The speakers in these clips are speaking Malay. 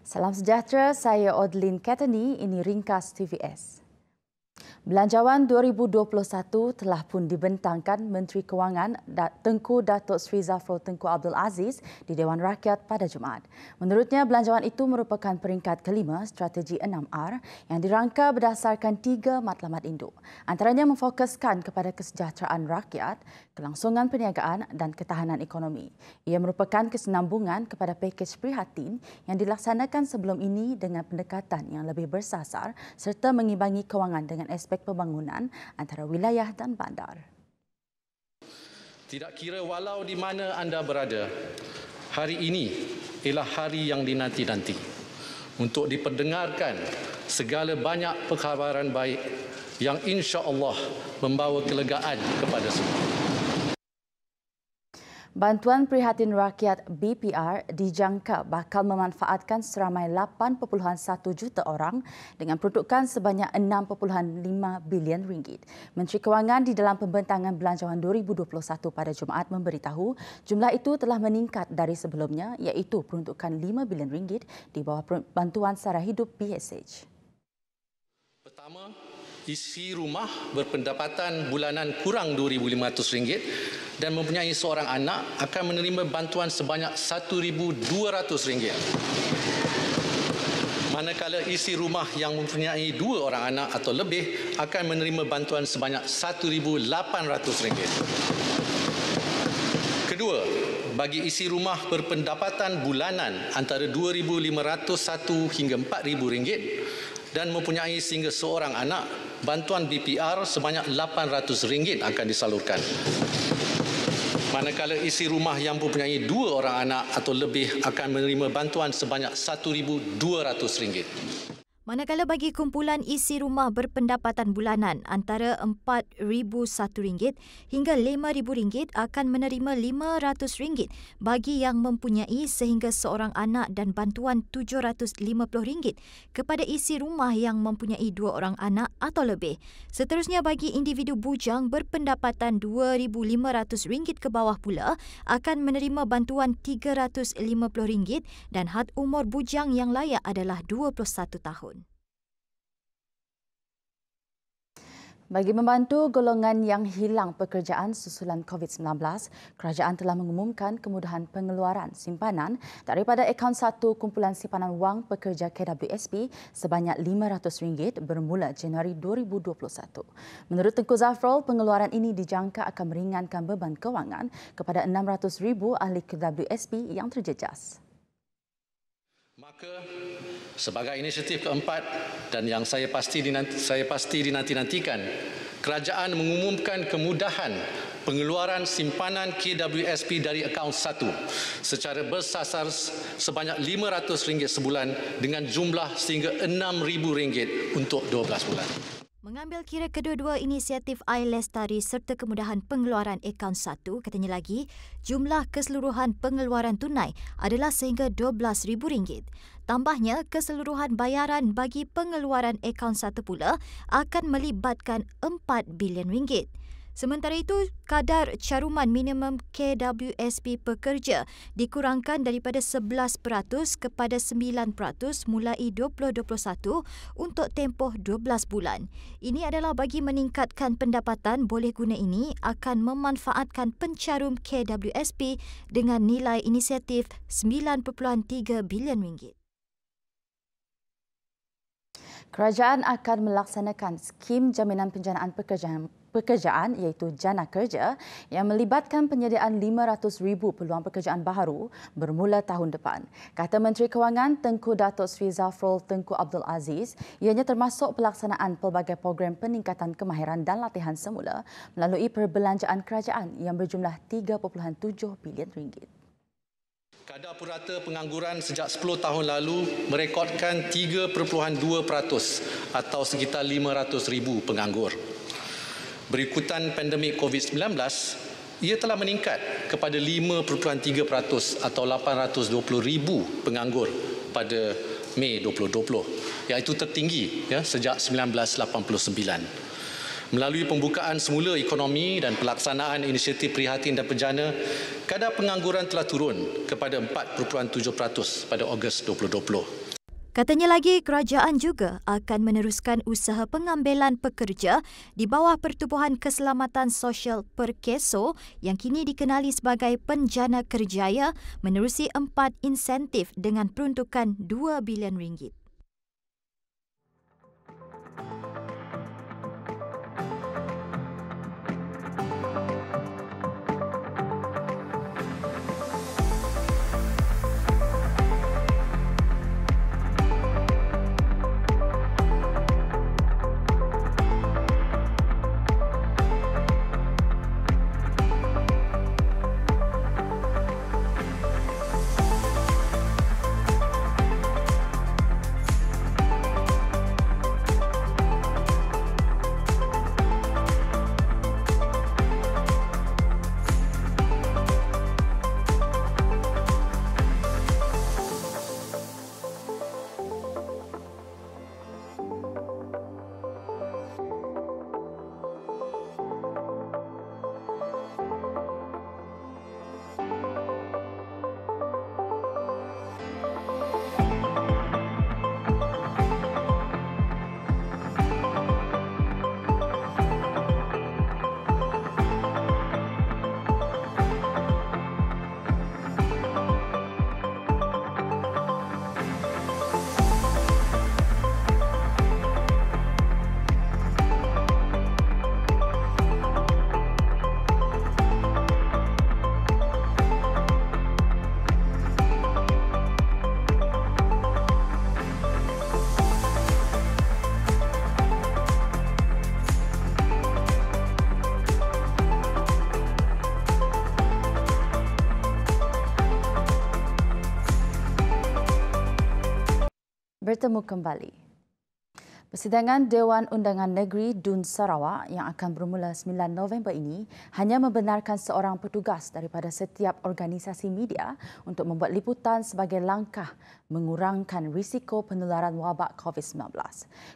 Salam sejahtera, saya Odlin Katani, ini ringkas TVS. Belanjawan 2021 telah pun dibentangkan Menteri Kewangan Tengku Datuk Seri Zafrul Tengku Abdul Aziz di Dewan Rakyat pada Jumaat. Menurutnya, belanjawan itu merupakan peringkat kelima strategi 6R yang dirangka berdasarkan 3 matlamat induk. Antaranya memfokuskan kepada kesejahteraan rakyat, kelangsungan perniagaan dan ketahanan ekonomi. Ia merupakan kesinambungan kepada pakej prihatin yang dilaksanakan sebelum ini dengan pendekatan yang lebih bersasar serta mengimbangi kewangan dengan aspek pembangunan antara wilayah dan bandar. Tidak kira walau di mana anda berada, hari ini ialah hari yang dinanti-nanti untuk diperdengarkan segala banyak perkabaran baik yang insya-Allah membawa kelegaan kepada semua. Bantuan Prihatin Rakyat BPR dijangka bakal memanfaatkan seramai 8.1 juta orang dengan peruntukan sebanyak 6.5 bilion ringgit. Menteri Kewangan di dalam pembentangan belanjawan 2021 pada Jumaat memberitahu jumlah itu telah meningkat dari sebelumnya iaitu peruntukan 5 bilion ringgit di bawah bantuan sara hidup PSH. Pertama, isi rumah berpendapatan bulanan kurang RM2,500 dan mempunyai seorang anak akan menerima bantuan sebanyak RM1,200. Manakala isi rumah yang mempunyai 2 orang anak atau lebih akan menerima bantuan sebanyak RM1,800. Kedua, bagi isi rumah berpendapatan bulanan antara RM2,501 hingga RM4,000 dan mempunyai sehingga seorang anak, bantuan BPR sebanyak RM800 akan disalurkan. Manakala isi rumah yang mempunyai 2 orang anak atau lebih akan menerima bantuan sebanyak RM1,200. Manakala bagi kumpulan isi rumah berpendapatan bulanan antara RM4,001 hingga RM5,000 akan menerima RM500 bagi yang mempunyai sehingga seorang anak dan bantuan RM750 kepada isi rumah yang mempunyai 2 orang anak atau lebih. Seterusnya bagi individu bujang berpendapatan RM2,500 ke bawah pula akan menerima bantuan RM350 dan had umur bujang yang layak adalah 21 tahun. Bagi membantu golongan yang hilang pekerjaan susulan COVID-19, kerajaan telah mengumumkan kemudahan pengeluaran simpanan daripada akaun 1 kumpulan simpanan wang pekerja KWSP sebanyak RM500 bermula Januari 2021. Menurut Tengku Zafrul, pengeluaran ini dijangka akan meringankan beban kewangan kepada 600,000 ahli KWSP yang terjejas. Maka sebagai inisiatif keempat dan yang saya pasti dinanti-nantikan, kerajaan mengumumkan kemudahan pengeluaran simpanan KWSP dari akaun 1 secara bersasar sebanyak RM500 sebulan dengan jumlah sehingga RM6,000 untuk 12 bulan. Mengambil kira kedua-dua inisiatif iLestari serta kemudahan pengeluaran akaun 1, katanya lagi, jumlah keseluruhan pengeluaran tunai adalah sehingga RM12,000. Tambahnya, keseluruhan bayaran bagi pengeluaran akaun 1 pula akan melibatkan RM4 bilion. Sementara itu, kadar caruman minimum KWSP pekerja dikurangkan daripada 11% kepada 9% mulai 2021 untuk tempoh 12 bulan. Ini adalah bagi meningkatkan pendapatan boleh guna ini akan memanfaatkan pencarum KWSP dengan nilai inisiatif RM9.3 bilion. Kerajaan akan melaksanakan skim jaminan penjanaan pekerjaan iaitu Jana Kerja yang melibatkan penyediaan 500,000 peluang pekerjaan baru bermula tahun depan. Kata Menteri Kewangan Tengku Datuk Seri Zafrul Tengku Abdul Aziz, ianya termasuk pelaksanaan pelbagai program peningkatan kemahiran dan latihan semula melalui perbelanjaan kerajaan yang berjumlah RM3.7 bilion. Kadar purata pengangguran sejak 10 tahun lalu merekodkan 3.2% atau sekitar 500,000 penganggur. Berikutan pandemik COVID-19, ia telah meningkat kepada 5.3% atau 820,000 penganggur pada Mei 2020, iaitu tertinggi sejak 1989. Melalui pembukaan semula ekonomi dan pelaksanaan inisiatif prihatin dan penjana, kadar pengangguran telah turun kepada 4.7% pada Ogos 2020. Katanya lagi, kerajaan juga akan meneruskan usaha pengambilan pekerja di bawah Pertubuhan Keselamatan Sosial Perkeso yang kini dikenali sebagai Penjana Kerjaya menerusi 4 insentif dengan peruntukan RM2 bilion. Bertemu kembali. Persidangan Dewan Undangan Negeri Dun Sarawak yang akan bermula 9 November ini hanya membenarkan seorang petugas daripada setiap organisasi media untuk membuat liputan sebagai langkah mengurangkan risiko penularan wabak COVID-19.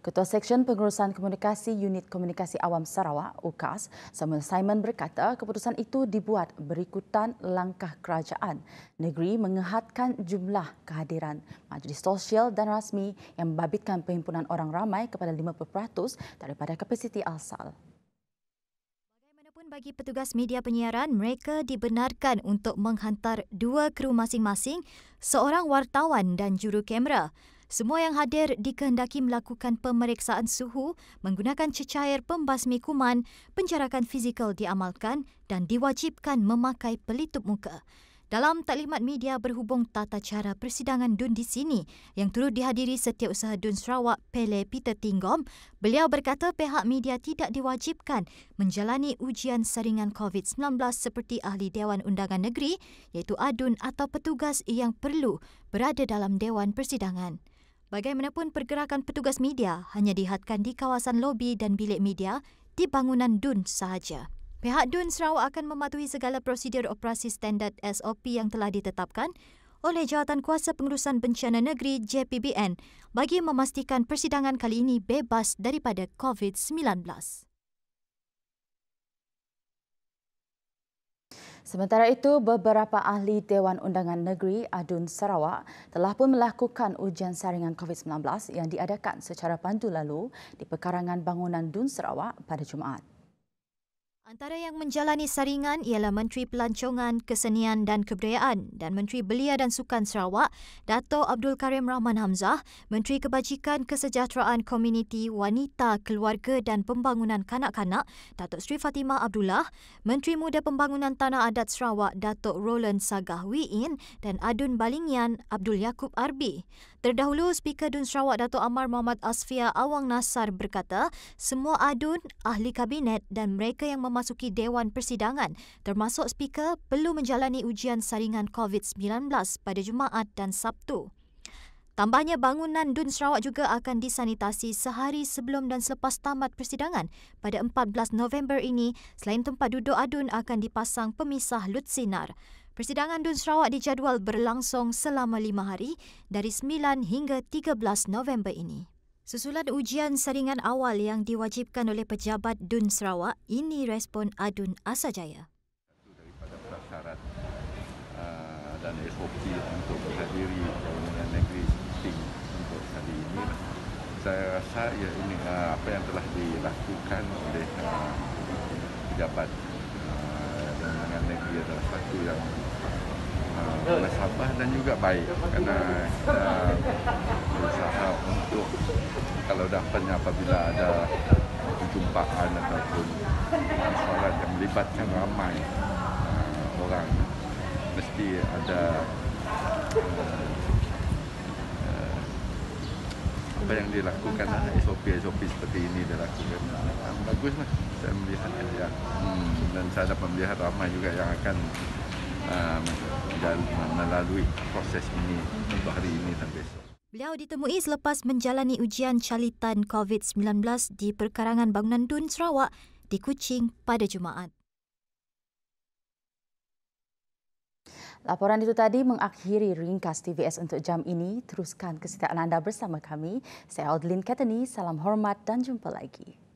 Ketua Seksyen Pengurusan Komunikasi Unit Komunikasi Awam Sarawak, UKAS, Samuel Simon berkata keputusan itu dibuat berikutan langkah kerajaan negeri mengehadkan jumlah kehadiran majlis sosial dan rasmi yang membabitkan perhimpunan orang ramai kepada 5% daripada kapasiti asal. Bagaimanapun bagi petugas media penyiaran, mereka dibenarkan untuk menghantar 2 kru masing-masing, seorang wartawan dan juru kamera. Semua yang hadir dikehendaki melakukan pemeriksaan suhu, menggunakan cecair pembasmi kuman, penjarakan fizikal diamalkan dan diwajibkan memakai pelitup muka. Dalam taklimat media berhubung tata cara persidangan Dun di sini yang turut dihadiri Setiausaha Dun Sarawak Pele Peter Tinggom, beliau berkata pihak media tidak diwajibkan menjalani ujian saringan COVID-19 seperti ahli Dewan Undangan Negeri iaitu ADUN atau petugas yang perlu berada dalam Dewan Persidangan. Bagaimanapun pergerakan petugas media hanya dihadkan di kawasan lobi dan bilik media di bangunan Dun sahaja. Pihak Dun Sarawak akan mematuhi segala prosedur operasi standard SOP yang telah ditetapkan oleh Jawatankuasa Pengurusan Bencana Negeri JPBN bagi memastikan persidangan kali ini bebas daripada COVID-19. Sementara itu, beberapa ahli Dewan Undangan Negeri ADUN Sarawak telah pun melakukan ujian saringan COVID-19 yang diadakan secara pandu lalu di pekarangan bangunan Dun Sarawak pada Jumaat. Antara yang menjalani saringan ialah Menteri Pelancongan, Kesenian dan Kebudayaan dan Menteri Belia dan Sukan Sarawak, Dato' Abdul Karim Rahman Hamzah, Menteri Kebajikan Kesejahteraan Komuniti Wanita, Keluarga dan Pembangunan Kanak-Kanak, Dato' Sri Fatimah Abdullah, Menteri Muda Pembangunan Tanah Adat Sarawak, Dato' Roland Sagah Wiin dan Adun Balingyan, Abdul Yaakob Arbi. Terdahulu, Speaker Dun Sarawak Dato' Amar Muhammad Asfia Awang Nasar berkata, semua adun, ahli kabinet dan mereka yang memasuki Dewan Persidangan termasuk Speaker perlu menjalani ujian saringan COVID-19 pada Jumaat dan Sabtu. Tambahnya, bangunan Dun Sarawak juga akan disanitasi sehari sebelum dan selepas tamat persidangan pada 14 November ini. Selain tempat duduk adun akan dipasang pemisah lut sinar. Persidangan Dun Sarawak dijadual berlangsung selama 5 hari dari 9 hingga 13 November ini. Susulan ujian saringan awal yang diwajibkan oleh pejabat DUN Sarawak, ini respon Adun Asajaya. Daripada prasyarat dan SOP untuk menghadiri Jawatan Negeri Sting untuk hari ini, saya rasa ya ini apa yang telah dilakukan oleh pejabat Jawatan Negeri adalah satu yang nasabah dan juga baik, kerana kita berusaha untuk kalau dapatnya apabila ada perjumpaan ataupun soalan yang melibatkan ramai orang, mesti ada apa yang dilakukan, SOP seperti ini dilakukan. Baguslah saya melihatnya ya. Dan saya dapat melihat ramai juga yang akan melalui proses ini untuk hari ini dan besok. Beliau ditemui selepas menjalani ujian calitan COVID-19 di perkarangan bangunan DUN Sarawak di Kuching pada Jumaat. Laporan itu tadi mengakhiri ringkas TVS untuk jam ini. Teruskan kesetiaan anda bersama kami. Saya Audlin Katani, salam hormat dan jumpa lagi.